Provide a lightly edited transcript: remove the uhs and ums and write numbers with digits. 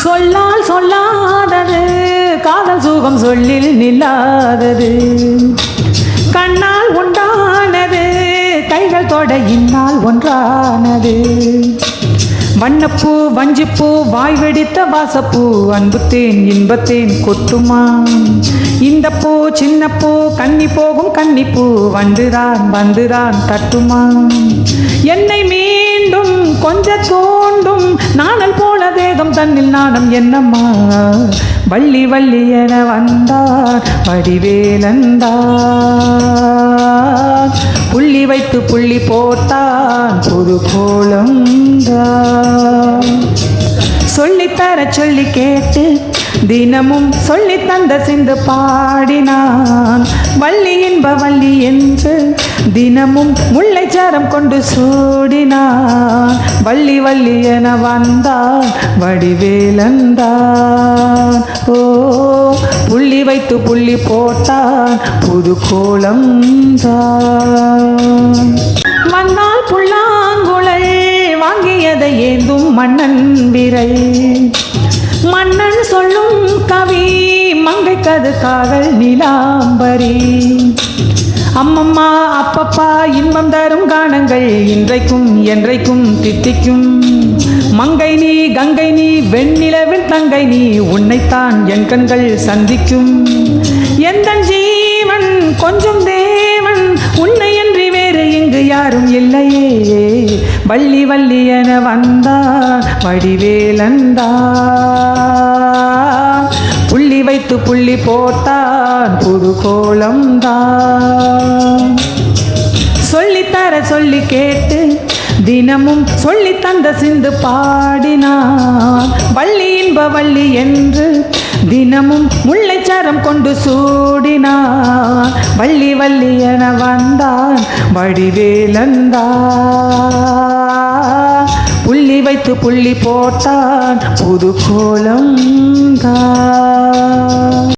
சொல்லால் சொல்லாதது காதல் சுகம் சொல்லில் நில்லாதது. கண்ணால் உண்டானது கைகள் தொட இன்னால் ஒன்றானது. வண்ணப்பூ வஞ்சிப்பூ வாய் வெடித்த வாசப்பூ அன்புத்தேன் இன்பத்தேன் கொட்டுமா. இந்த பூ சின்ன பூ கன்னி போகும் கன்னிப்பூ வந்துதான் தட்டுமா. என்னை மீண்டும் கொஞ்ச தோண்டும் நாணல் போல தேகம் தன்னில் நாணம் என்னம்மா. வள்ளி வள்ளி என வந்தார் வடிவேலந்தான். புள்ளி வைத்து புள்ளி போட்டான் புது கோலம் தான். சொல்லித்தர சொல்லி கேட்டு தினமும் சொல்லி தந்த சிந்து பாடினான். வள்ளி இன்ப வள்ளி என்று தினமும் முல்லைச்சாரம் கொண்டு சூடினான். வள்ளி வள்ளி என வந்தான் வடிவேலந்தான். ஓ புள்ளி வைத்து புள்ளி போட்டான் புது கோலம் தான். வந்தால் புல்லாங்குழல் வாங்கியதை ஏந்தும் மன்னன் விரை. மன்னன் சொல்லும் கவி மங்கைக்கது காதல் நிலாம்பரி. அம்மம்மா அப்பப்பா இன்பம் தரும் கானங்கள் இன்றைக்கும் என்றைக்கும் தித்திக்கும். மங்கை நீ கங்கை நீ வெண்ணிலவில் தங்கை நீ உன்னைத்தான் என் கண்கள் சந்திக்கும். எந்த ஜீவன் கொஞ்சம் தேவன் உன்னையன்றி வேறு இங்கு யாரும் இல்லையே. வள்ளி வள்ளி என வந்தான் வடிவேலந்தான். புள்ளி வைத்து புள்ளி போட்டான் புது கோலம் தான். சொல்லித்தர சொல்லி கேட்டு தினமும் சொல்லி தந்த சிந்து பாடினான். வள்ளி இன்ப வள்ளி என்று தினமும் முல்லைச்சாரம் கொண்டு சூடினான். வள்ளி வள்ளி என வந்தான் வடிவேலந்தான். புள்ளி வைத்து புள்ளி போட்டான் புது கோலம் தான்.